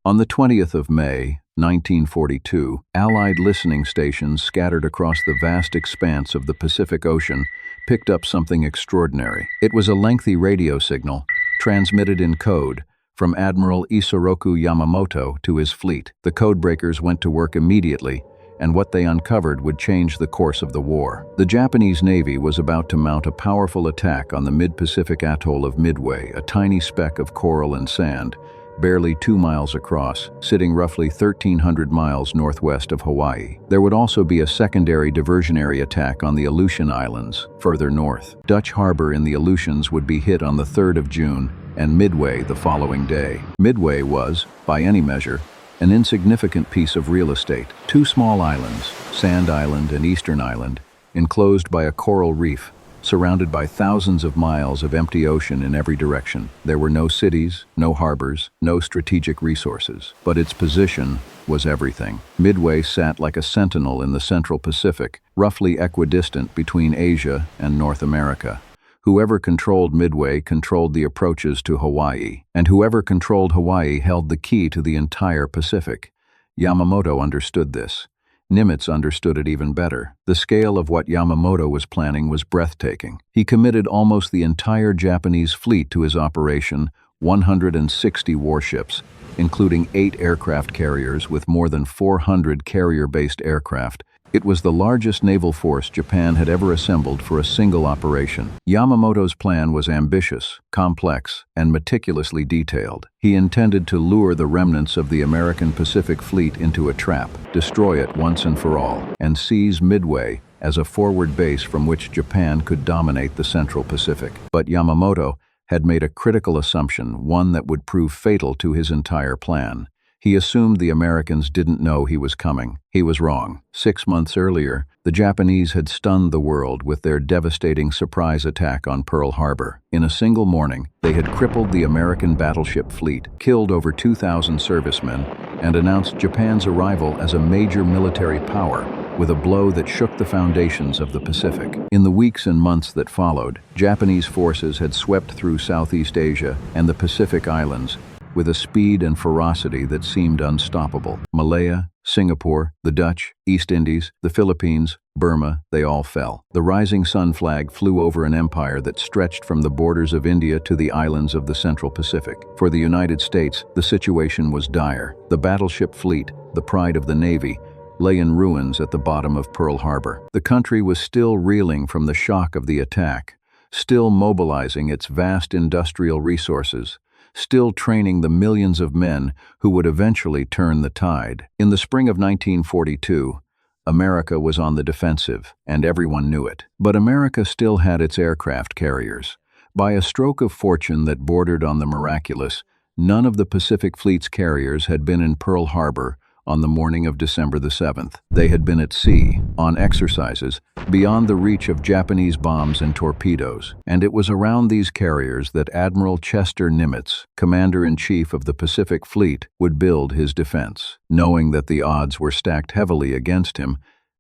On the 20th of May, 1942, Allied listening stations scattered across the vast expanse of the Pacific Ocean picked up something extraordinary. It was a lengthy radio signal, transmitted in code, from Admiral Yamamoto to his fleet. The codebreakers went to work immediately, and what they uncovered would change the course of the war. The Japanese Navy was about to mount a powerful attack on the mid-Pacific atoll of Midway, a tiny speck of coral and sand, barely 2 miles across, sitting roughly 1,300 miles northwest of Hawaii. There would also be a secondary diversionary attack on the Aleutian Islands, further north. Dutch Harbor in the Aleutians would be hit on the 3rd of June, and Midway the following day. Midway was, by any measure, an insignificant piece of real estate. 2 small islands, Sand Island and Eastern Island, enclosed by a coral reef, surrounded by thousands of miles of empty ocean in every direction. There were no cities, no harbors, no strategic resources. But its position was everything. Midway sat like a sentinel in the Central Pacific, roughly equidistant between Asia and North America. Whoever controlled Midway controlled the approaches to Hawaii, and whoever controlled Hawaii held the key to the entire Pacific. Yamamoto understood this. Nimitz understood it even better. The scale of what Yamamoto was planning was breathtaking. He committed almost the entire Japanese fleet to his operation, 160 warships, including 8 aircraft carriers with more than 400 carrier-based aircraft. It was the largest naval force Japan had ever assembled for a single operation. Yamamoto's plan was ambitious, complex, and meticulously detailed. He intended to lure the remnants of the American Pacific Fleet into a trap, destroy it once and for all, and seize Midway as a forward base from which Japan could dominate the Central Pacific. But Yamamoto had made a critical assumption, one that would prove fatal to his entire plan. He assumed the Americans didn't know he was coming. He was wrong. 6 months earlier, the Japanese had stunned the world with their devastating surprise attack on Pearl Harbor. In a single morning, they had crippled the American battleship fleet, killed over 2,000 servicemen, and announced Japan's arrival as a major military power, with a blow that shook the foundations of the Pacific. In the weeks and months that followed, Japanese forces had swept through Southeast Asia and the Pacific Islands, with a speed and ferocity that seemed unstoppable. Malaya, Singapore, the Dutch, East Indies, the Philippines, Burma, they all fell. The rising sun flag flew over an empire that stretched from the borders of India to the islands of the Central Pacific. For the United States, the situation was dire. The battleship fleet, the pride of the Navy, lay in ruins at the bottom of Pearl Harbor. The country was still reeling from the shock of the attack, still mobilizing its vast industrial resources, still training the millions of men who would eventually turn the tide. In the spring of 1942, America was on the defensive, and everyone knew it. But America still had its aircraft carriers. By a stroke of fortune that bordered on the miraculous, none of the Pacific Fleet's carriers had been in Pearl Harbor on the morning of December the 7th. They had been at sea, on exercises, beyond the reach of Japanese bombs and torpedoes. And it was around these carriers that Admiral Chester Nimitz, Commander-in-Chief of the Pacific Fleet, would build his defense. Knowing that the odds were stacked heavily against him,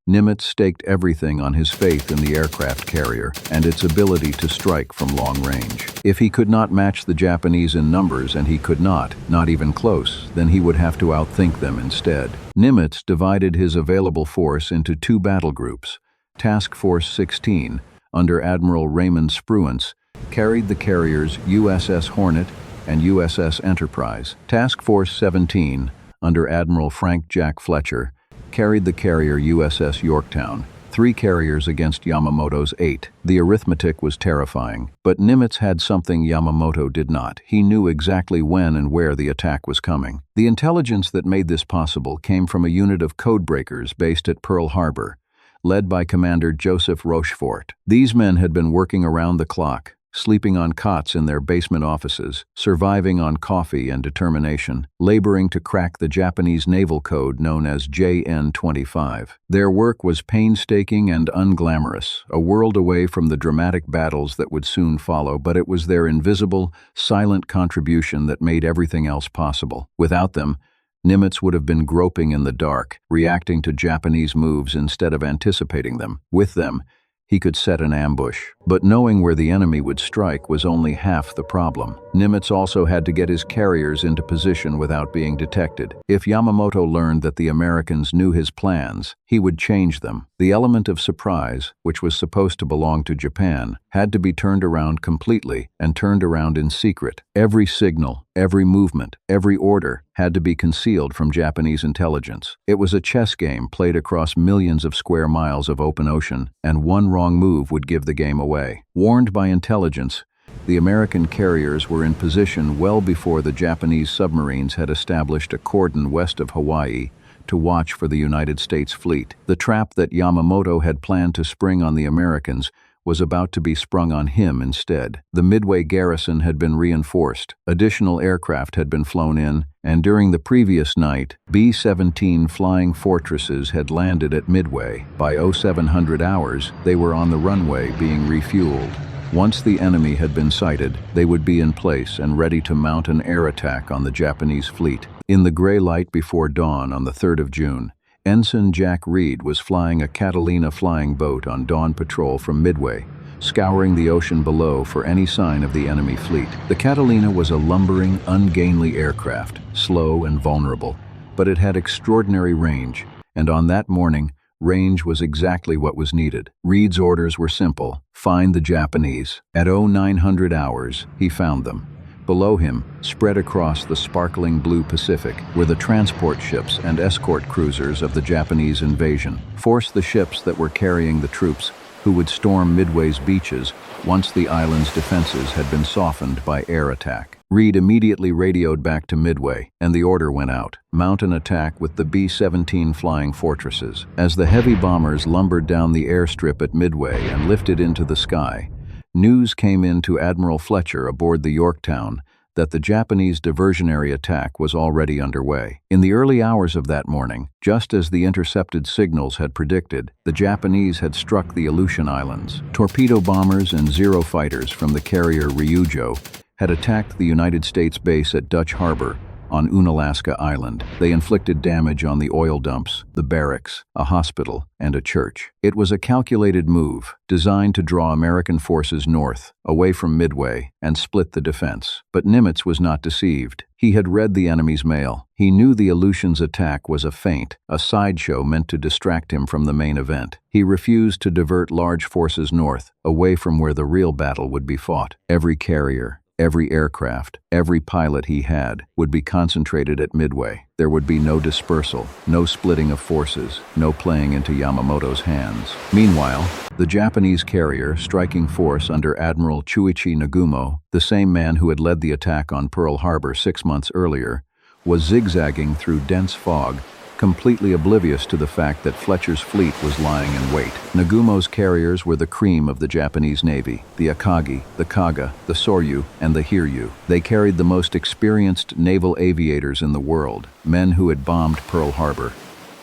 Nimitz staked everything on his faith in the aircraft carrier and its ability to strike from long range. If he could not match the Japanese in numbers, and he could not even close, then he would have to outthink them instead. Nimitz divided his available force into 2 battle groups. Task Force 16, under Admiral Raymond Spruance, carried the carriers USS Hornet and USS Enterprise. Task Force 17, under Admiral Frank Jack Fletcher, carried the carrier USS Yorktown, 3 carriers against Yamamoto's 8. The arithmetic was terrifying, but Nimitz had something Yamamoto did not. He knew exactly when and where the attack was coming. The intelligence that made this possible came from a unit of codebreakers based at Pearl Harbor, led by Commander Joseph Rochefort. These men had been working around the clock, sleeping on cots in their basement offices, surviving on coffee and determination, laboring to crack the Japanese naval code known as JN-25. Their work was painstaking and unglamorous, a world away from the dramatic battles that would soon follow, but it was their invisible, silent contribution that made everything else possible. Without them, Nimitz would have been groping in the dark, reacting to Japanese moves instead of anticipating them. With them, he could set an ambush. But knowing where the enemy would strike was only half the problem. Nimitz also had to get his carriers into position without being detected. If Yamamoto learned that the Americans knew his plans, he would change them. The element of surprise, which was supposed to belong to Japan, had to be turned around completely and turned around in secret. Every signal, every movement, every order had to be concealed from Japanese intelligence. It was a chess game played across millions of square miles of open ocean, and one wrong move would give the game away. Warned by intelligence, the American carriers were in position well before the Japanese submarines had established a cordon west of Hawaii to watch for the United States fleet. The trap that Yamamoto had planned to spring on the Americans was about to be sprung on him instead. The Midway garrison had been reinforced, additional aircraft had been flown in, and during the previous night, B-17 flying fortresses had landed at Midway. By 0700 hours, they were on the runway being refueled. Once the enemy had been sighted, they would be in place and ready to mount an air attack on the Japanese fleet. In the gray light before dawn on the 3rd of June, Ensign Jack Reed was flying a Catalina flying boat on dawn patrol from Midway, scouring the ocean below for any sign of the enemy fleet. The Catalina was a lumbering, ungainly aircraft, slow and vulnerable, but it had extraordinary range, and on that morning, range was exactly what was needed. Reed's orders were simple: find the Japanese. At 0900 hours, he found them. Below him, spread across the sparkling blue Pacific, were the transport ships and escort cruisers of the Japanese invasion. Force the ships that were carrying the troops who would storm Midway's beaches once the island's defenses had been softened by air attack. Reed immediately radioed back to Midway, and the order went out: mount an attack with the B-17 flying fortresses. As the heavy bombers lumbered down the airstrip at Midway and lifted into the sky, news came in to Admiral Fletcher aboard the Yorktown that the Japanese diversionary attack was already underway. In the early hours of that morning, just as the intercepted signals had predicted, the Japanese had struck the Aleutian Islands. Torpedo bombers and Zero fighters from the carrier Ryujo had attacked the United States base at Dutch Harbor on Unalaska Island. They inflicted damage on the oil dumps, the barracks, a hospital, and a church. It was a calculated move, designed to draw American forces north, away from Midway, and split the defense. But Nimitz was not deceived. He had read the enemy's mail. He knew the Aleutians' attack was a feint, a sideshow meant to distract him from the main event. He refused to divert large forces north, away from where the real battle would be fought. Every carrier, every aircraft, every pilot he had would be concentrated at Midway. There would be no dispersal, no splitting of forces, no playing into Yamamoto's hands. Meanwhile, the Japanese carrier, striking force under Admiral Chuichi Nagumo, the same man who had led the attack on Pearl Harbor 6 months earlier, was zigzagging through dense fog, completely oblivious to the fact that Fletcher's fleet was lying in wait. Nagumo's carriers were the cream of the Japanese Navy: the Akagi, the Kaga, the Soryu, and the Hiryu. They carried the most experienced naval aviators in the world, men who had bombed Pearl Harbor,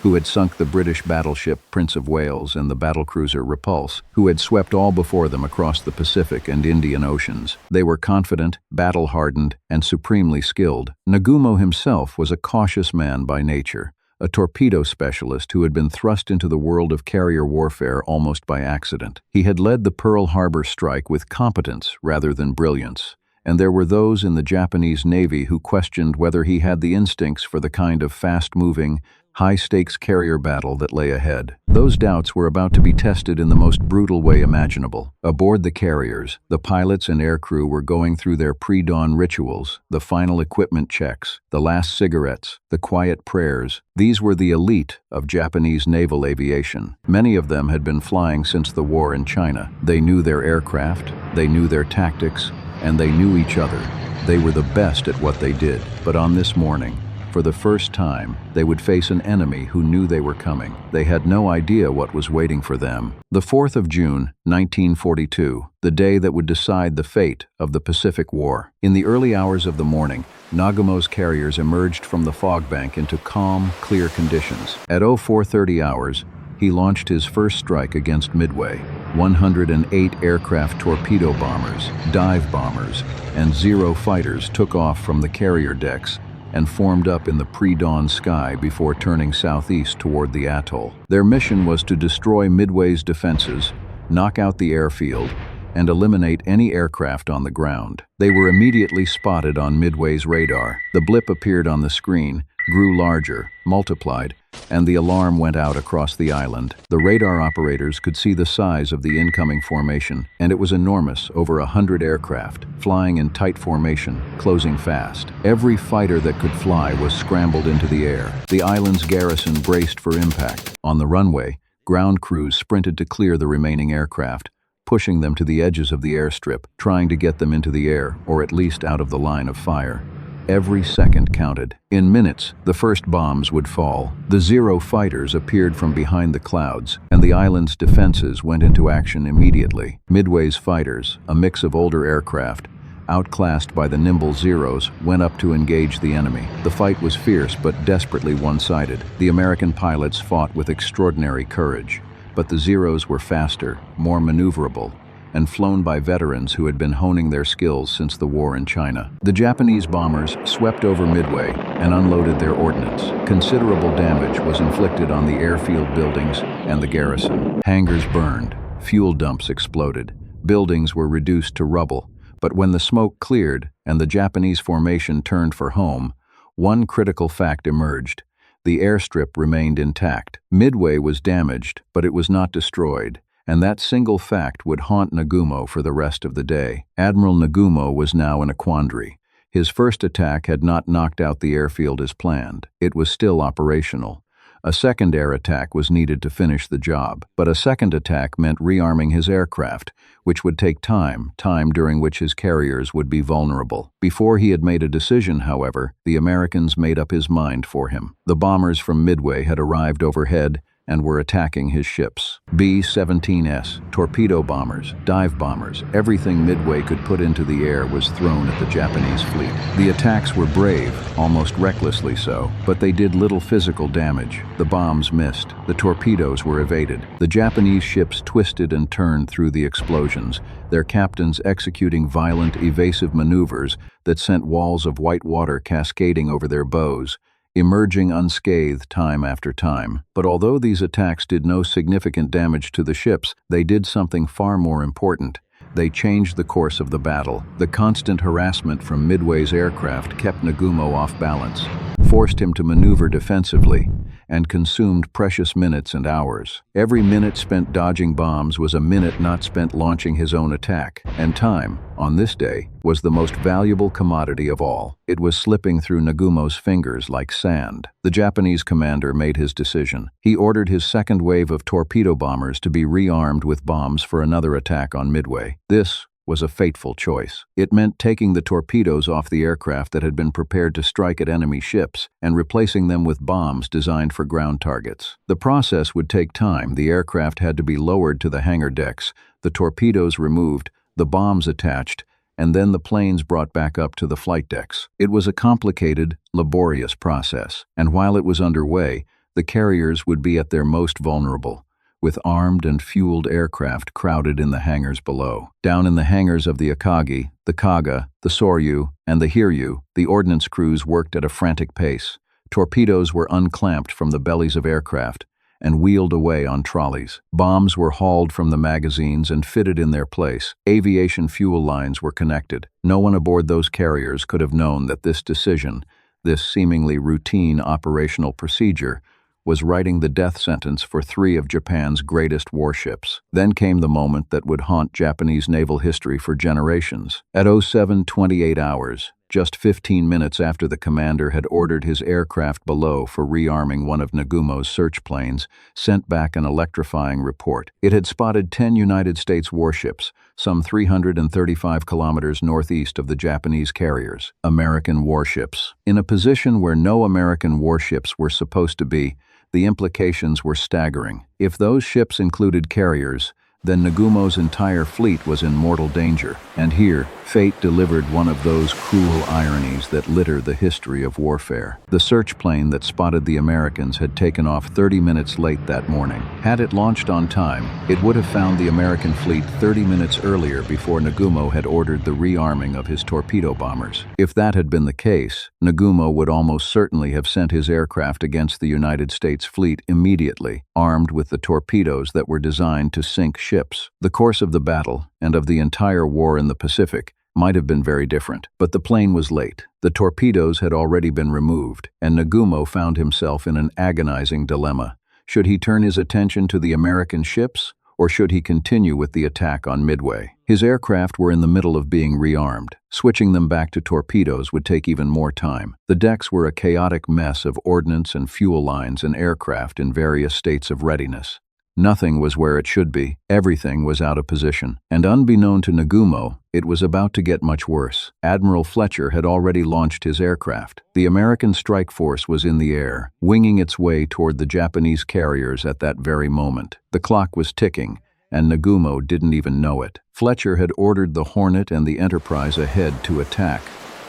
who had sunk the British battleship Prince of Wales and the battlecruiser Repulse, who had swept all before them across the Pacific and Indian Oceans. They were confident, battle-hardened, and supremely skilled. Nagumo himself was a cautious man by nature, a torpedo specialist who had been thrust into the world of carrier warfare almost by accident. He had led the Pearl Harbor strike with competence rather than brilliance, and there were those in the Japanese Navy who questioned whether he had the instincts for the kind of fast-moving, high-stakes carrier battle that lay ahead. Those doubts were about to be tested in the most brutal way imaginable. Aboard the carriers, the pilots and aircrew were going through their pre-dawn rituals, the final equipment checks, the last cigarettes, the quiet prayers. These were the elite of Japanese naval aviation. Many of them had been flying since the war in China. They knew their aircraft, they knew their tactics, and they knew each other. They were the best at what they did. But on this morning, for the first time, they would face an enemy who knew they were coming. They had no idea what was waiting for them. The 4th of June, 1942, the day that would decide the fate of the Pacific War. In the early hours of the morning, Nagumo's carriers emerged from the fog bank into calm, clear conditions. At 0430 hours, he launched his first strike against Midway. 108 aircraft torpedo bombers, dive bombers, and Zero fighters took off from the carrier decks and formed up in the pre-dawn sky before turning southeast toward the atoll. Their mission was to destroy Midway's defenses, knock out the airfield, and eliminate any aircraft on the ground. They were immediately spotted on Midway's radar. The blip appeared on the screen, grew larger, multiplied, and the alarm went out across the island. The radar operators could see the size of the incoming formation, and it was enormous, over 100 aircraft, flying in tight formation, closing fast. Every fighter that could fly was scrambled into the air. The island's garrison braced for impact. On the runway, ground crews sprinted to clear the remaining aircraft, pushing them to the edges of the airstrip, trying to get them into the air, or at least out of the line of fire. Every second counted. In minutes, the first bombs would fall. The Zero fighters appeared from behind the clouds, and the island's defenses went into action immediately. Midway's fighters, a mix of older aircraft, outclassed by the nimble Zeros, went up to engage the enemy. The fight was fierce but desperately one-sided. The American pilots fought with extraordinary courage, but the Zeros were faster, more maneuverable, and flown by veterans who had been honing their skills since the war in China. The Japanese bombers swept over Midway and unloaded their ordnance. Considerable damage was inflicted on the airfield buildings and the garrison. Hangars burned, fuel dumps exploded, buildings were reduced to rubble. But when the smoke cleared and the Japanese formation turned for home, one critical fact emerged. The airstrip remained intact. Midway was damaged, but it was not destroyed, and that single fact would haunt Nagumo for the rest of the day. Admiral Nagumo was now in a quandary. His first attack had not knocked out the airfield as planned. It was still operational. A second air attack was needed to finish the job, but a second attack meant rearming his aircraft, which would take time during which his carriers would be vulnerable. Before he had made a decision, however, the Americans made up his mind for him. The bombers from Midway had arrived overhead and were attacking his ships. B-17S, torpedo bombers, dive bombers, everything Midway could put into the air was thrown at the Japanese fleet. The attacks were brave, almost recklessly so, but they did little physical damage. The bombs missed. The torpedoes were evaded. The Japanese ships twisted and turned through the explosions, their captains executing violent, evasive maneuvers that sent walls of white water cascading over their bows, emerging unscathed time after time. But although these attacks did no significant damage to the ships, they did something far more important. They changed the course of the battle. The constant harassment from Midway's aircraft kept Nagumo off balance, forced him to maneuver defensively, and consumed precious minutes and hours. Every minute spent dodging bombs was a minute not spent launching his own attack, and time, on this day, was the most valuable commodity of all. It was slipping through Nagumo's fingers like sand. The Japanese commander made his decision. He ordered his second wave of torpedo bombers to be rearmed with bombs for another attack on Midway. This was a fateful choice. It meant taking the torpedoes off the aircraft that had been prepared to strike at enemy ships and replacing them with bombs designed for ground targets. The process would take time. The aircraft had to be lowered to the hangar decks, the torpedoes removed, the bombs attached, and then the planes brought back up to the flight decks. It was a complicated, laborious process, and while it was underway, the carriers would be at their most vulnerable, with armed and fueled aircraft crowded in the hangars below. Down in the hangars of the Akagi, the Kaga, the Soryu, and the Hiryu, the ordnance crews worked at a frantic pace. Torpedoes were unclamped from the bellies of aircraft and wheeled away on trolleys. Bombs were hauled from the magazines and fitted in their place. Aviation fuel lines were connected. No one aboard those carriers could have known that this decision, this seemingly routine operational procedure, was writing the death sentence for 3 of Japan's greatest warships. Then came the moment that would haunt Japanese naval history for generations. At 07:28 hours, just 15 minutes after the commander had ordered his aircraft below for rearming one of Nagumo's search planes, sent back an electrifying report. It had spotted 10 United States warships, some 335 kilometers northeast of the Japanese carriers. American warships. In a position where no American warships were supposed to be, the implications were staggering. If those ships included carriers, then Nagumo's entire fleet was in mortal danger. And here, fate delivered one of those cruel ironies that litter the history of warfare. The search plane that spotted the Americans had taken off 30 minutes late that morning. Had it launched on time, it would have found the American fleet 30 minutes earlier before Nagumo had ordered the rearming of his torpedo bombers. If that had been the case, Nagumo would almost certainly have sent his aircraft against the United States fleet immediately, armed with the torpedoes that were designed to sink ships ships. The course of the battle, and of the entire war in the Pacific, might have been very different. But the plane was late. The torpedoes had already been removed, and Nagumo found himself in an agonizing dilemma. Should he turn his attention to the American ships, or should he continue with the attack on Midway? His aircraft were in the middle of being rearmed. Switching them back to torpedoes would take even more time. The decks were a chaotic mess of ordnance and fuel lines and aircraft in various states of readiness. Nothing was where it should be. Everything was out of position. And unbeknown to Nagumo, it was about to get much worse. Admiral Fletcher had already launched his aircraft. The American strike force was in the air, winging its way toward the Japanese carriers at that very moment. The clock was ticking, and Nagumo didn't even know it. Fletcher had ordered the Hornet and the Enterprise ahead to attack,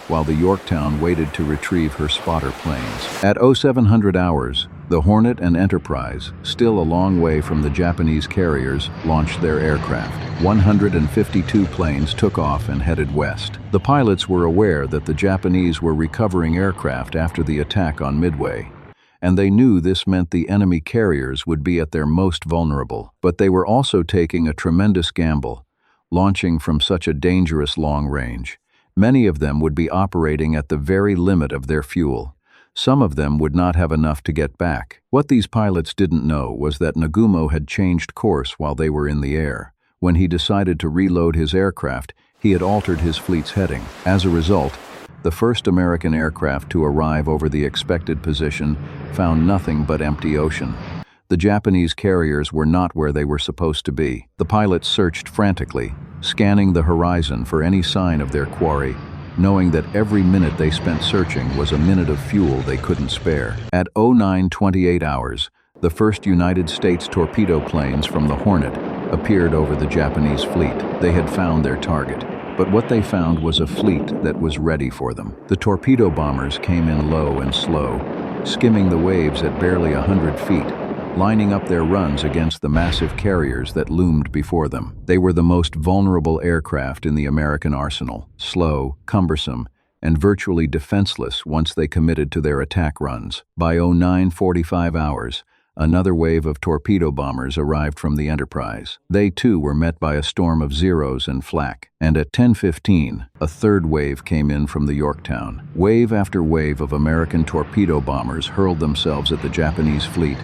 while the Yorktown waited to retrieve her spotter planes. At 0700 hours, the Hornet and Enterprise, still a long way from the Japanese carriers, launched their aircraft. 152 planes took off and headed west. The pilots were aware that the Japanese were recovering aircraft after the attack on Midway, and they knew this meant the enemy carriers would be at their most vulnerable. But they were also taking a tremendous gamble, launching from such a dangerous long range. Many of them would be operating at the very limit of their fuel. Some of them would not have enough to get back. What these pilots didn't know was that Nagumo had changed course while they were in the air. When he decided to reload his aircraft, he had altered his fleet's heading. As a result, the first American aircraft to arrive over the expected position found nothing but empty ocean. The Japanese carriers were not where they were supposed to be. The pilots searched frantically, scanning the horizon for any sign of their quarry, knowing that every minute they spent searching was a minute of fuel they couldn't spare. At 0928 hours, the first United States torpedo planes from the Hornet appeared over the Japanese fleet. They had found their target, but what they found was a fleet that was ready for them. The torpedo bombers came in low and slow, skimming the waves at barely 100 feet, lining up their runs against the massive carriers that loomed before them. They were the most vulnerable aircraft in the American arsenal, slow, cumbersome, and virtually defenseless once they committed to their attack runs. By 0945 hours, another wave of torpedo bombers arrived from the Enterprise. They too were met by a storm of Zeros and flak, and at 10:15, a third wave came in from the Yorktown. Wave after wave of American torpedo bombers hurled themselves at the Japanese fleet,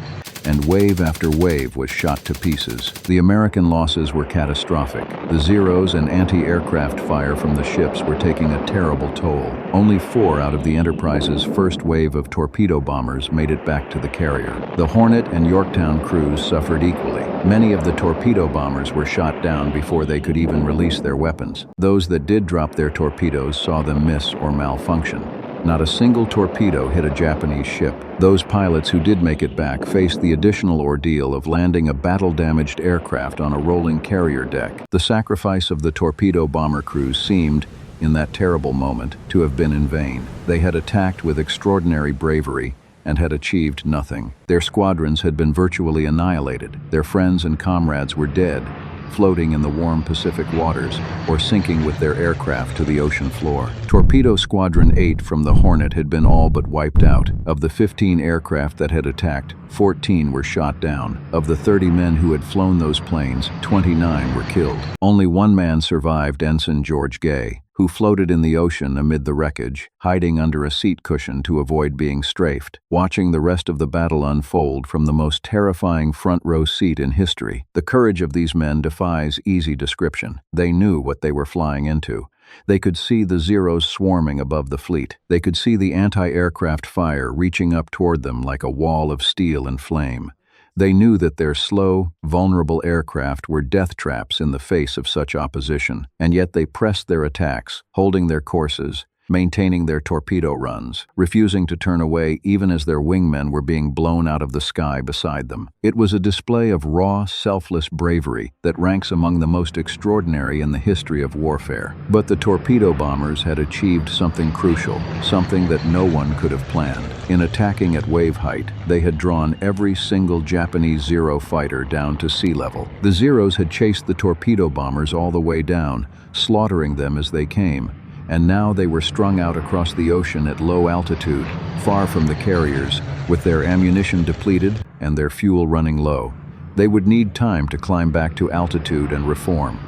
and wave after wave was shot to pieces. The American losses were catastrophic. The Zeros and anti-aircraft fire from the ships were taking a terrible toll. Only 4 out of the Enterprise's first wave of torpedo bombers made it back to the carrier. The Hornet and Yorktown crews suffered equally. Many of the torpedo bombers were shot down before they could even release their weapons. Those that did drop their torpedoes saw them miss or malfunction. Not a single torpedo hit a Japanese ship. Those pilots who did make it back faced the additional ordeal of landing a battle-damaged aircraft on a rolling carrier deck. The sacrifice of the torpedo bomber crews seemed, in that terrible moment, to have been in vain. They had attacked with extraordinary bravery and had achieved nothing. Their squadrons had been virtually annihilated. Their friends and comrades were dead, floating in the warm Pacific waters, or sinking with their aircraft to the ocean floor. Torpedo Squadron 8 from the Hornet had been all but wiped out. Of the 15 aircraft that had attacked, 14 were shot down. Of the 30 men who had flown those planes, 29 were killed. Only one man survived, Ensign George Gay, who floated in the ocean amid the wreckage, hiding under a seat cushion to avoid being strafed, watching the rest of the battle unfold from the most terrifying front row seat in history. The courage of these men defies easy description. They knew what they were flying into. They could see the Zeros swarming above the fleet. They could see the anti-aircraft fire reaching up toward them like a wall of steel and flame. They knew that their slow, vulnerable aircraft were death traps in the face of such opposition, and yet they pressed their attacks, holding their courses, maintaining their torpedo runs, refusing to turn away even as their wingmen were being blown out of the sky beside them. It was a display of raw, selfless bravery that ranks among the most extraordinary in the history of warfare. But the torpedo bombers had achieved something crucial, something that no one could have planned. In attacking at wave height, they had drawn every single Japanese Zero fighter down to sea level. The Zeros had chased the torpedo bombers all the way down, slaughtering them as they came. And now they were strung out across the ocean at low altitude, far from the carriers, with their ammunition depleted and their fuel running low. They would need time to climb back to altitude and reform.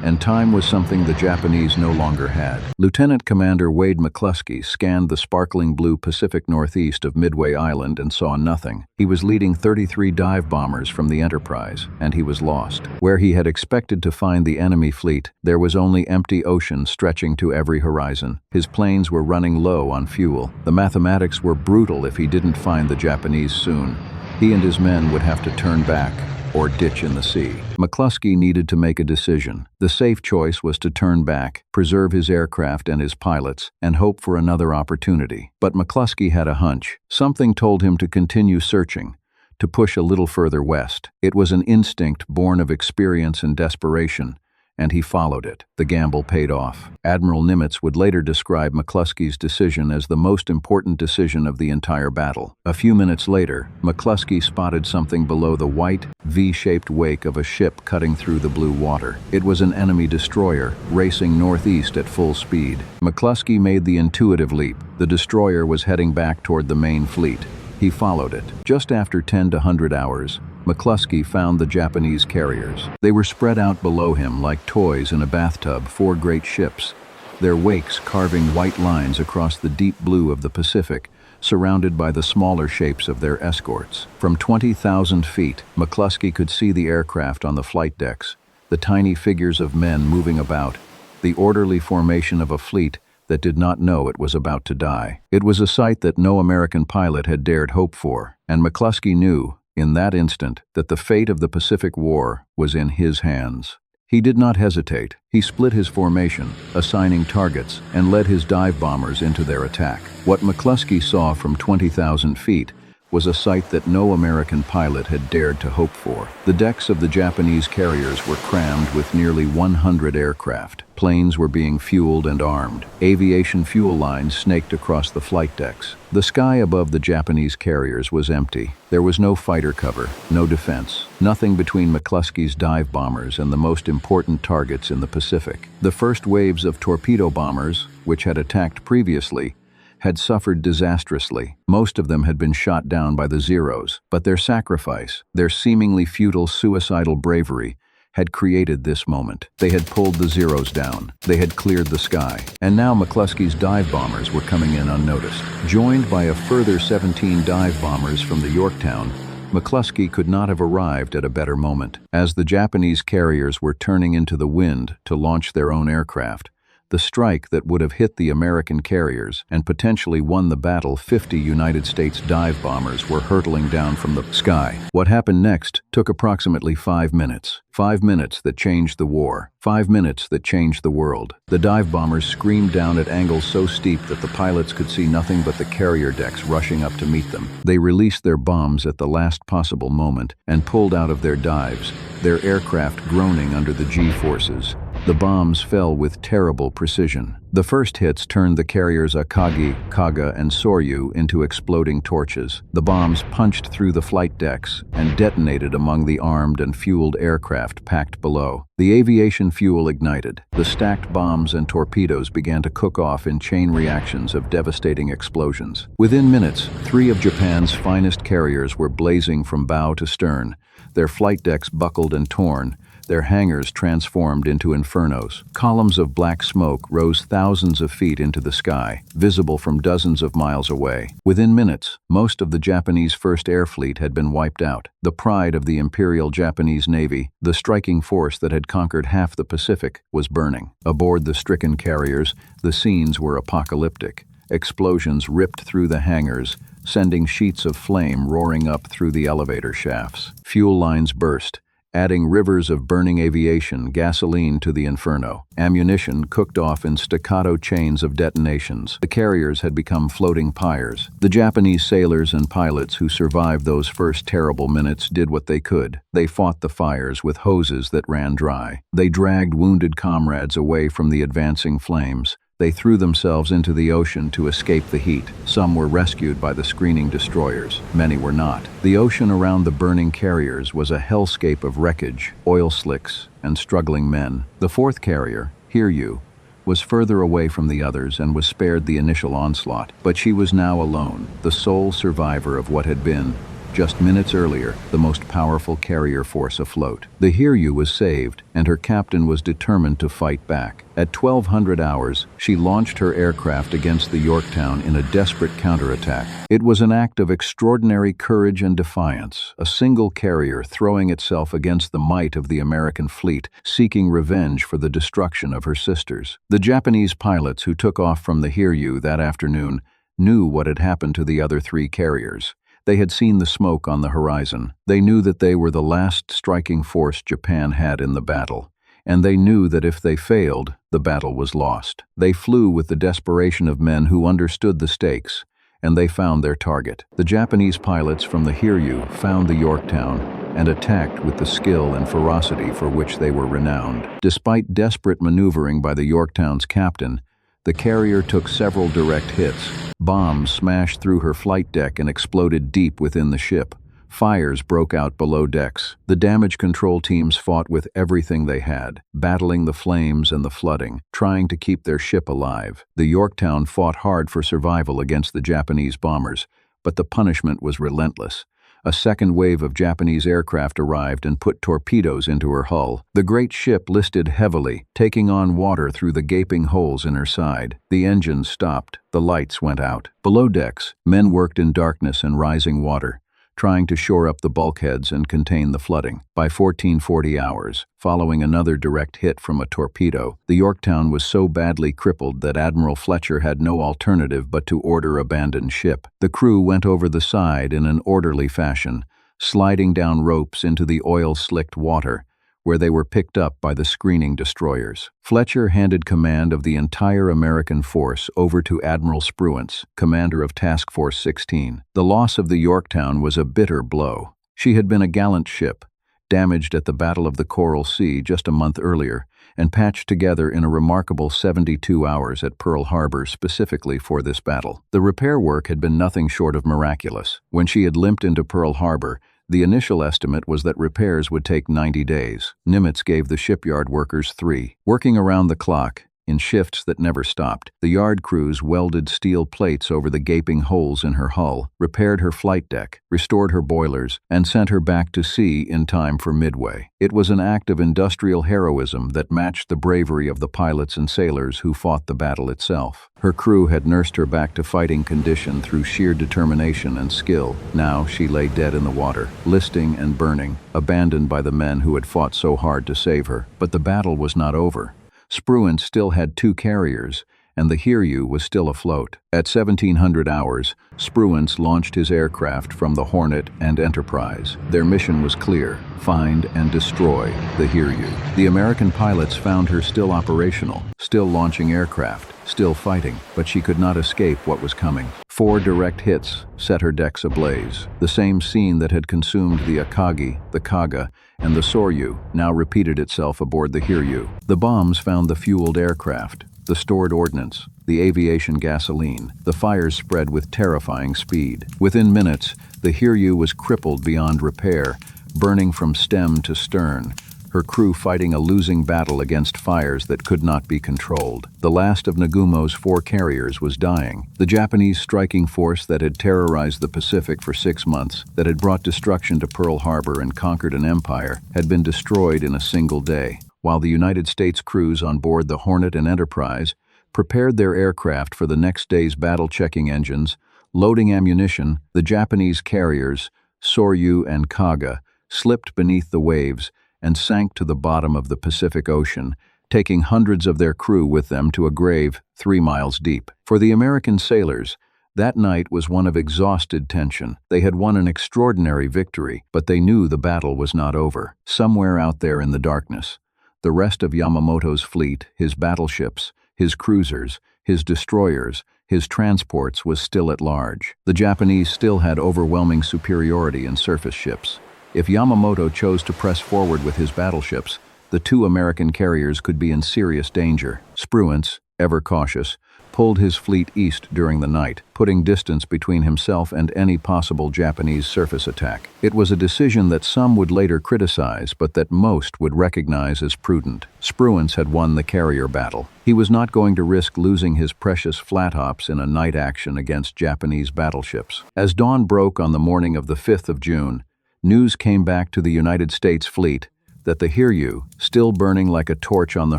And time was something the Japanese no longer had. Lieutenant Commander McCluskey scanned the sparkling blue Pacific Northeast of Midway Island and saw nothing. He was leading 33 dive bombers from the Enterprise, and he was lost. Where he had expected to find the enemy fleet, there was only empty ocean stretching to every horizon. His planes were running low on fuel. The mathematics were brutal if he didn't find the Japanese soon. He and his men would have to turn back or ditch in the sea. McCluskey needed to make a decision. The safe choice was to turn back, preserve his aircraft and his pilots, and hope for another opportunity. But McCluskey had a hunch. Something told him to continue searching, to push a little further west. It was an instinct born of experience and desperation, and he followed it. The gamble paid off. Admiral Nimitz would later describe McCluskey's decision as the most important decision of the entire battle. A few minutes later, McCluskey spotted something below the white, V-shaped wake of a ship cutting through the blue water. It was an enemy destroyer, racing northeast at full speed. McCluskey made the intuitive leap. The destroyer was heading back toward the main fleet. He followed it. Just after 10 to 100 hours, McCluskey found the Japanese carriers. They were spread out below him like toys in a bathtub, 4 great ships, their wakes carving white lines across the deep blue of the Pacific, surrounded by the smaller shapes of their escorts. From 20,000 feet, McCluskey could see the aircraft on the flight decks, the tiny figures of men moving about, the orderly formation of a fleet that did not know it was about to die. It was a sight that no American pilot had dared hope for, and McCluskey knew, in that instant, that the fate of the Pacific War was in his hands. He did not hesitate. He split his formation, assigning targets, and led his dive bombers into their attack. What McCluskey saw from 20,000 feet was a sight that no American pilot had dared to hope for. The decks of the Japanese carriers were crammed with nearly 100 aircraft. Planes were being fueled and armed. Aviation fuel lines snaked across the flight decks. The sky above the Japanese carriers was empty. There was no fighter cover, no defense, nothing between McCluskey's dive bombers and the most important targets in the Pacific. The first waves of torpedo bombers, which had attacked previously, had suffered disastrously. Most of them had been shot down by the Zeros, but their sacrifice, their seemingly futile suicidal bravery, had created this moment. They had pulled the Zeros down. They had cleared the sky. And now McCluskey's dive bombers were coming in unnoticed. Joined by a further 17 dive bombers from the Yorktown, McCluskey could not have arrived at a better moment. As the Japanese carriers were turning into the wind to launch their own aircraft, the strike that would have hit the American carriers and potentially won the battle, 50 United States dive bombers were hurtling down from the sky. What happened next took approximately 5 minutes. 5 minutes that changed the war. 5 minutes that changed the world. The dive bombers screamed down at angles so steep that the pilots could see nothing but the carrier decks rushing up to meet them. They released their bombs at the last possible moment and pulled out of their dives, their aircraft groaning under the G-forces. The bombs fell with terrible precision. The first hits turned the carriers Akagi, Kaga, and Soryu into exploding torches. The bombs punched through the flight decks and detonated among the armed and fueled aircraft packed below. The aviation fuel ignited. The stacked bombs and torpedoes began to cook off in chain reactions of devastating explosions. Within minutes, 3 of Japan's finest carriers were blazing from bow to stern, their flight decks buckled and torn, their hangars transformed into infernos. Columns of black smoke rose thousands of feet into the sky, visible from dozens of miles away. Within minutes, most of the Japanese First Air Fleet had been wiped out. The pride of the Imperial Japanese Navy, the striking force that had conquered half the Pacific, was burning. Aboard the stricken carriers, the scenes were apocalyptic. Explosions ripped through the hangars, sending sheets of flame roaring up through the elevator shafts. Fuel lines burst, adding rivers of burning aviation gasoline to the inferno. Ammunition cooked off in staccato chains of detonations. The carriers had become floating pyres. The Japanese sailors and pilots who survived those first terrible minutes did what they could. They fought the fires with hoses that ran dry. They dragged wounded comrades away from the advancing flames. They threw themselves into the ocean to escape the heat. Some were rescued by the screening destroyers. Many were not. The ocean around the burning carriers was a hellscape of wreckage, oil slicks, and struggling men. The fourth carrier, Hiryu, was further away from the others and was spared the initial onslaught. But she was now alone, the sole survivor of what had been just minutes earlier, the most powerful carrier force afloat. The Hiryu was saved, and her captain was determined to fight back. At 1200 hours, she launched her aircraft against the Yorktown in a desperate counterattack. It was an act of extraordinary courage and defiance, a single carrier throwing itself against the might of the American fleet, seeking revenge for the destruction of her sisters. The Japanese pilots who took off from the Hiryu that afternoon knew what had happened to the other three carriers. They had seen the smoke on the horizon. They knew that they were the last striking force Japan had in the battle. And they knew that if they failed, the battle was lost. They flew with the desperation of men who understood the stakes, and they found their target. The Japanese pilots from the Hiryu found the Yorktown and attacked with the skill and ferocity for which they were renowned. Despite desperate maneuvering by the Yorktown's captain, the carrier took several direct hits. Bombs smashed through her flight deck and exploded deep within the ship. Fires broke out below decks. The damage control teams fought with everything they had, battling the flames and the flooding, trying to keep their ship alive. The Yorktown fought hard for survival against the Japanese bombers, but the punishment was relentless. A second wave of Japanese aircraft arrived and put torpedoes into her hull. The great ship listed heavily, taking on water through the gaping holes in her side. The engines stopped. The lights went out. Below decks, men worked in darkness and rising water, trying to shore up the bulkheads and contain the flooding. By 1440 hours, following another direct hit from a torpedo, the Yorktown was so badly crippled that Admiral Fletcher had no alternative but to order abandon ship. The crew went over the side in an orderly fashion, sliding down ropes into the oil-slicked water, where they were picked up by the screening destroyers. Fletcher handed command of the entire American force over to Admiral Spruance, commander of Task Force 16. The loss of the Yorktown was a bitter blow. She had been a gallant ship, damaged at the Battle of the Coral Sea just a month earlier, and patched together in a remarkable 72 hours at Pearl Harbor specifically for this battle. The repair work had been nothing short of miraculous. When she had limped into Pearl Harbor, the initial estimate was that repairs would take 90 days. Nimitz gave the shipyard workers 3. Working around the clock, in shifts that never stopped, the yard crews welded steel plates over the gaping holes in her hull, repaired her flight deck, restored her boilers, and sent her back to sea in time for Midway. It was an act of industrial heroism that matched the bravery of the pilots and sailors who fought the battle itself. Her crew had nursed her back to fighting condition through sheer determination and skill. Now she lay dead in the water, listing and burning, abandoned by the men who had fought so hard to save her. But the battle was not over. Spruance still had 2 carriers, and the Hiryu was still afloat. At 1700 hours, Spruance launched his aircraft from the Hornet and Enterprise. Their mission was clear: find and destroy the Hiryu. The American pilots found her still operational, still launching aircraft, still fighting, but she could not escape what was coming. 4 direct hits set her decks ablaze. The same scene that had consumed the Akagi, the Kaga, and the Soryu now repeated itself aboard the Hiryu. The bombs found the fueled aircraft, the stored ordnance, the aviation gasoline. The fires spread with terrifying speed. Within minutes, the Hiryu was crippled beyond repair, burning from stem to stern, her crew fighting a losing battle against fires that could not be controlled. The last of Nagumo's 4 carriers was dying. The Japanese striking force that had terrorized the Pacific for 6 months, that had brought destruction to Pearl Harbor and conquered an empire, had been destroyed in a single day, while the United States crews on board the Hornet and Enterprise prepared their aircraft for the next day's battle-checking engines, loading ammunition. The Japanese carriers, Soryu and Kaga, slipped beneath the waves and sank to the bottom of the Pacific Ocean, taking hundreds of their crew with them to a grave 3 miles deep. For the American sailors, that night was one of exhausted tension. They had won an extraordinary victory, but they knew the battle was not over. Somewhere out there in the darkness, the rest of Yamamoto's fleet, his battleships, his cruisers, his destroyers, his transports was still at large. The Japanese still had overwhelming superiority in surface ships. If Yamamoto chose to press forward with his battleships, the 2 American carriers could be in serious danger. Spruance, ever cautious, pulled his fleet east during the night, putting distance between himself and any possible Japanese surface attack. It was a decision that some would later criticize, but that most would recognize as prudent. Spruance had won the carrier battle. He was not going to risk losing his precious flat-tops in a night action against Japanese battleships. As dawn broke on the morning of the 5th of June, news came back to the United States fleet that the Hiryu, still burning like a torch on the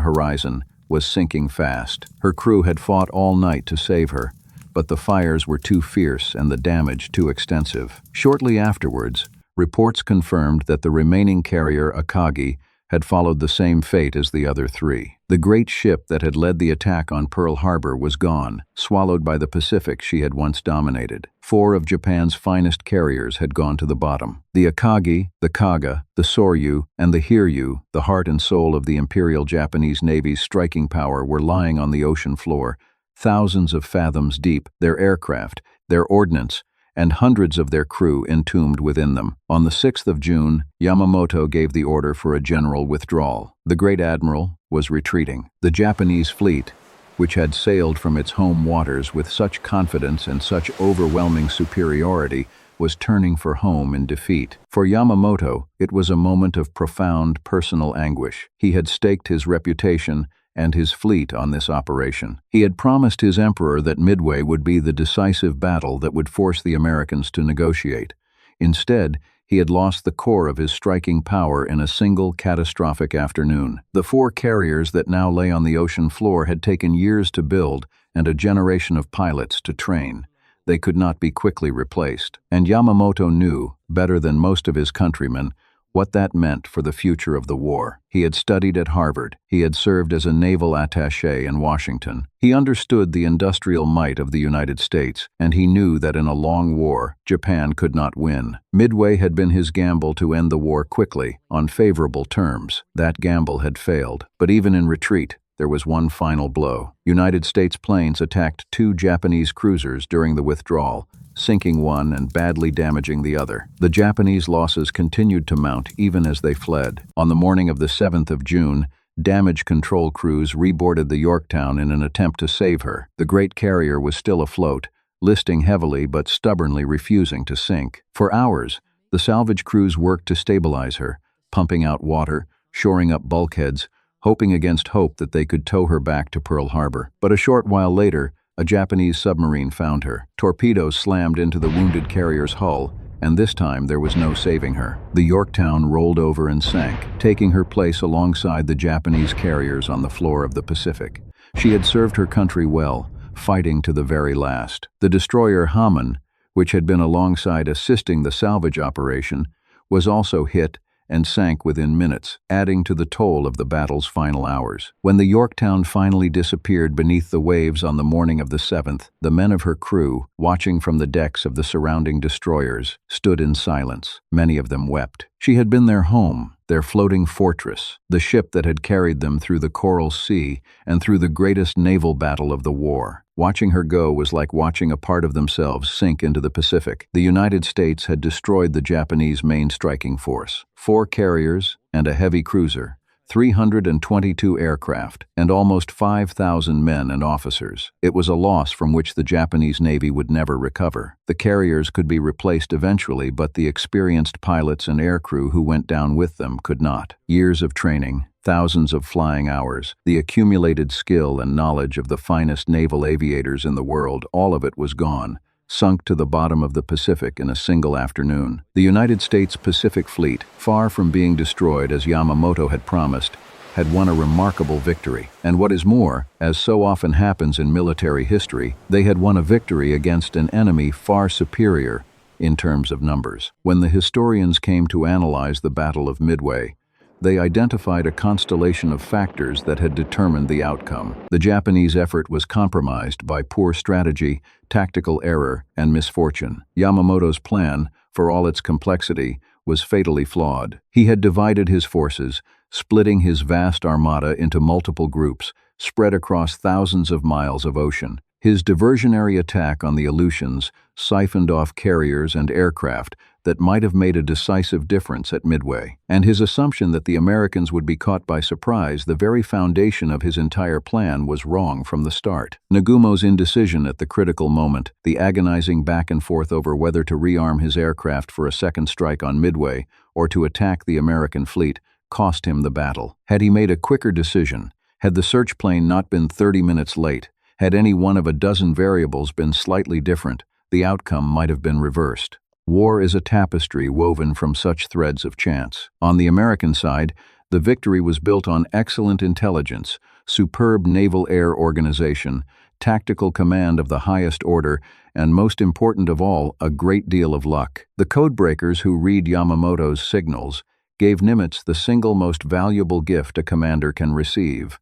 horizon, was sinking fast. Her crew had fought all night to save her, but the fires were too fierce and the damage too extensive. Shortly afterwards, reports confirmed that the remaining carrier Akagi had followed the same fate as the other three. The great ship that had led the attack on Pearl Harbor was gone, swallowed by the Pacific she had once dominated. 4 of Japan's finest carriers had gone to the bottom. The Akagi, the Kaga, the Soryu, and the Hiryu, the heart and soul of the Imperial Japanese Navy's striking power, were lying on the ocean floor, thousands of fathoms deep, their aircraft, their ordnance, and hundreds of their crew entombed within them. On the 6th of June, Yamamoto gave the order for a general withdrawal. The great admiral was retreating. The Japanese fleet, which had sailed from its home waters with such confidence and such overwhelming superiority, was turning for home in defeat. For Yamamoto, it was a moment of profound personal anguish. He had staked his reputation and his fleet on this operation. He had promised his emperor that Midway would be the decisive battle that would force the Americans to negotiate. Instead, he had lost the core of his striking power in a single catastrophic afternoon. The 4 carriers that now lay on the ocean floor had taken years to build and a generation of pilots to train. They could not be quickly replaced. And Yamamoto knew, better than most of his countrymen, what that meant for the future of the war. He had studied at Harvard. He had served as a naval attaché in Washington. He understood the industrial might of the United States, and he knew that in a long war, Japan could not win. Midway had been his gamble to end the war quickly, on favorable terms. That gamble had failed. But even in retreat, there was one final blow. United States planes attacked 2 Japanese cruisers during the withdrawal, sinking one and badly damaging the other. The Japanese losses continued to mount even as they fled. On the morning of the 7th of June, damage control crews reboarded the Yorktown in an attempt to save her. The great carrier was still afloat, listing heavily but stubbornly refusing to sink. For hours, the salvage crews worked to stabilize her, pumping out water, shoring up bulkheads, hoping against hope that they could tow her back to Pearl Harbor. But a short while later, a Japanese submarine found her. Torpedoes slammed into the wounded carrier's hull, and this time there was no saving her. The Yorktown rolled over and sank, taking her place alongside the Japanese carriers on the floor of the Pacific. She had served her country well, fighting to the very last. The destroyer Hamon, which had been alongside assisting the salvage operation, was also hit and sank within minutes, adding to the toll of the battle's final hours. When the Yorktown finally disappeared beneath the waves on the morning of the 7th, the men of her crew, watching from the decks of the surrounding destroyers, stood in silence. Many of them wept. She had been their home, their floating fortress, the ship that had carried them through the Coral Sea and through the greatest naval battle of the war. Watching her go was like watching a part of themselves sink into the Pacific. The United States had destroyed the Japanese main striking force. 4 carriers and a heavy cruiser, 322 aircraft, and almost 5,000 men and officers. It was a loss from which the Japanese Navy would never recover. The carriers could be replaced eventually, but the experienced pilots and aircrew who went down with them could not. Years of training, thousands of flying hours, the accumulated skill and knowledge of the finest naval aviators in the world, all of it was gone, sunk to the bottom of the Pacific in a single afternoon. The United States Pacific Fleet, far from being destroyed as Yamamoto had promised, had won a remarkable victory. And what is more, as so often happens in military history, they had won a victory against an enemy far superior in terms of numbers. When the historians came to analyze the Battle of Midway, they identified a constellation of factors that had determined the outcome. The Japanese effort was compromised by poor strategy, tactical error, and misfortune. Yamamoto's plan, for all its complexity, was fatally flawed. He had divided his forces, splitting his vast armada into multiple groups, spread across thousands of miles of ocean. His diversionary attack on the Aleutians siphoned off carriers and aircraft that might have made a decisive difference at Midway, and his assumption that the Americans would be caught by surprise, the very foundation of his entire plan, was wrong from the start. Nagumo's indecision at the critical moment, the agonizing back and forth over whether to rearm his aircraft for a second strike on Midway or to attack the American fleet, cost him the battle. Had he made a quicker decision, had the search plane not been 30 minutes late, had any one of a dozen variables been slightly different, the outcome might have been reversed. War is a tapestry woven from such threads of chance. On the American side, the victory was built on excellent intelligence, superb naval-air organization, tactical command of the highest order, and most important of all, a great deal of luck. The codebreakers who read Yamamoto's signals gave Nimitz the single most valuable gift a commander can receive: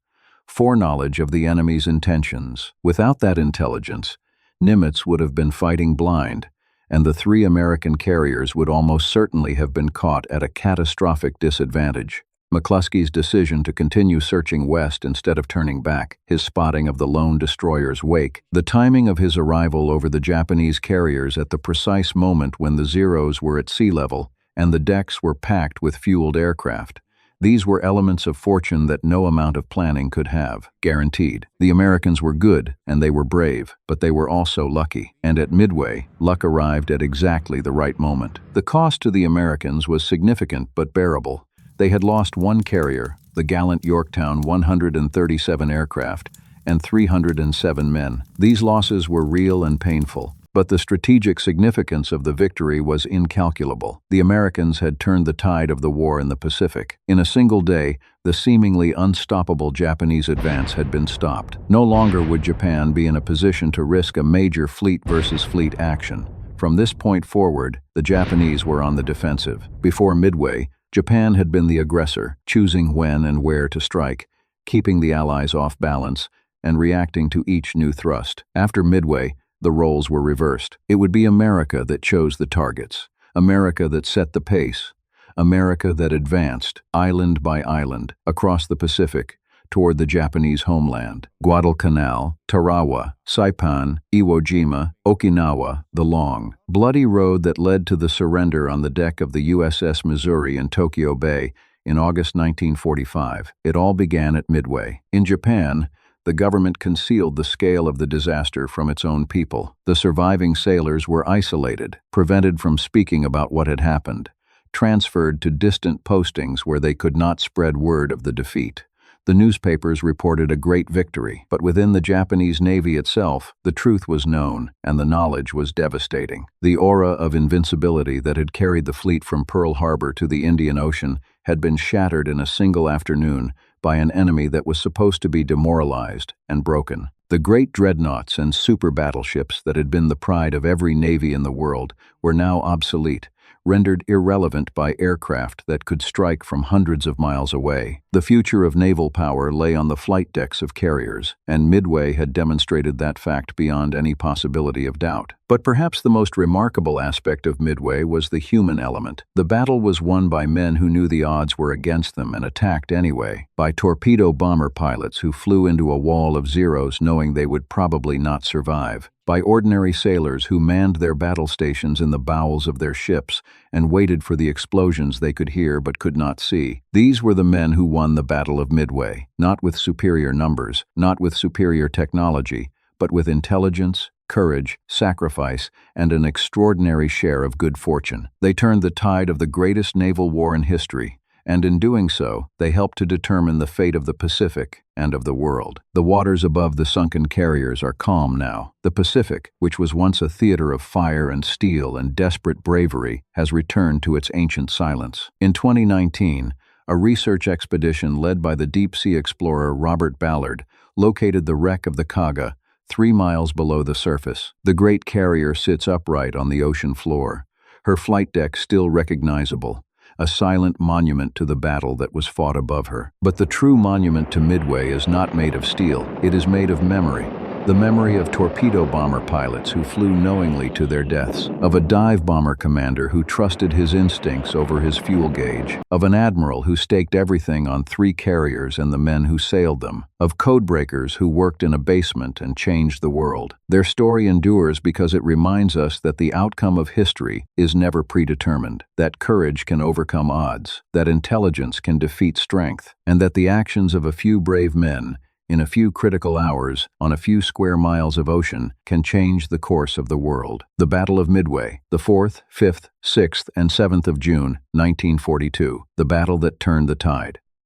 foreknowledge of the enemy's intentions. Without that intelligence, Nimitz would have been fighting blind, and the 3 American carriers would almost certainly have been caught at a catastrophic disadvantage. McCluskey's decision to continue searching west instead of turning back, his spotting of the lone destroyer's wake, the timing of his arrival over the Japanese carriers at the precise moment when the Zeros were at sea level and the decks were packed with fueled aircraft. These were elements of fortune that no amount of planning could have, guaranteed. The Americans were good, and they were brave, but they were also lucky. And at Midway, luck arrived at exactly the right moment. The cost to the Americans was significant but bearable. They had lost 1 carrier, the gallant Yorktown 137 aircraft, and 307 men. These losses were real and painful, but the strategic significance of the victory was incalculable. The Americans had turned the tide of the war in the Pacific. In a single day, the seemingly unstoppable Japanese advance had been stopped. No longer would Japan be in a position to risk a major fleet versus fleet action. From this point forward, the Japanese were on the defensive. Before Midway, Japan had been the aggressor, choosing when and where to strike, keeping the Allies off balance, and reacting to each new thrust. After Midway, the roles were reversed. It would be America that chose the targets, America that set the pace, America that advanced, island by island, across the Pacific, toward the Japanese homeland. Guadalcanal, Tarawa, Saipan, Iwo Jima, Okinawa, the long, bloody road that led to the surrender on the deck of the USS Missouri in Tokyo Bay in August 1945. It all began at Midway. In Japan, the government concealed the scale of the disaster from its own people. The surviving sailors were isolated, prevented from speaking about what had happened, transferred to distant postings where they could not spread word of the defeat. The newspapers reported a great victory, but within the Japanese Navy itself, the truth was known, and the knowledge was devastating. The aura of invincibility that had carried the fleet from Pearl Harbor to the Indian Ocean had been shattered in a single afternoon by an enemy that was supposed to be demoralized and broken. The great dreadnoughts and super battleships that had been the pride of every navy in the world were now obsolete, rendered irrelevant by aircraft that could strike from hundreds of miles away. The future of naval power lay on the flight decks of carriers, and Midway had demonstrated that fact beyond any possibility of doubt. But perhaps the most remarkable aspect of Midway was the human element. The battle was won by men who knew the odds were against them and attacked anyway, by torpedo bomber pilots who flew into a wall of Zeros knowing they would probably not survive, by ordinary sailors who manned their battle stations in the bowels of their ships and waited for the explosions they could hear but could not see. These were the men who won the Battle of Midway, not with superior numbers, not with superior technology, but with intelligence, courage, sacrifice, and an extraordinary share of good fortune. They turned the tide of the greatest naval war in history, and in doing so, they helped to determine the fate of the Pacific and of the world. The waters above the sunken carriers are calm now. The Pacific, which was once a theater of fire and steel and desperate bravery, has returned to its ancient silence. In 2019, a research expedition led by the deep-sea explorer Robert Ballard located the wreck of the Kaga 3 miles below the surface. The great carrier sits upright on the ocean floor, her flight deck still recognizable, a silent monument to the battle that was fought above her. But the true monument to Midway is not made of steel, it is made of memory. The memory of torpedo bomber pilots who flew knowingly to their deaths, of a dive bomber commander who trusted his instincts over his fuel gauge, of an admiral who staked everything on 3 carriers and the men who sailed them, of codebreakers who worked in a basement and changed the world. Their story endures because it reminds us that the outcome of history is never predetermined, that courage can overcome odds, that intelligence can defeat strength, and that the actions of a few brave men in a few critical hours, on a few square miles of ocean, can change the course of the world. The Battle of Midway, the 4th, 5th, 6th, and 7th of June, 1942, the battle that turned the tide.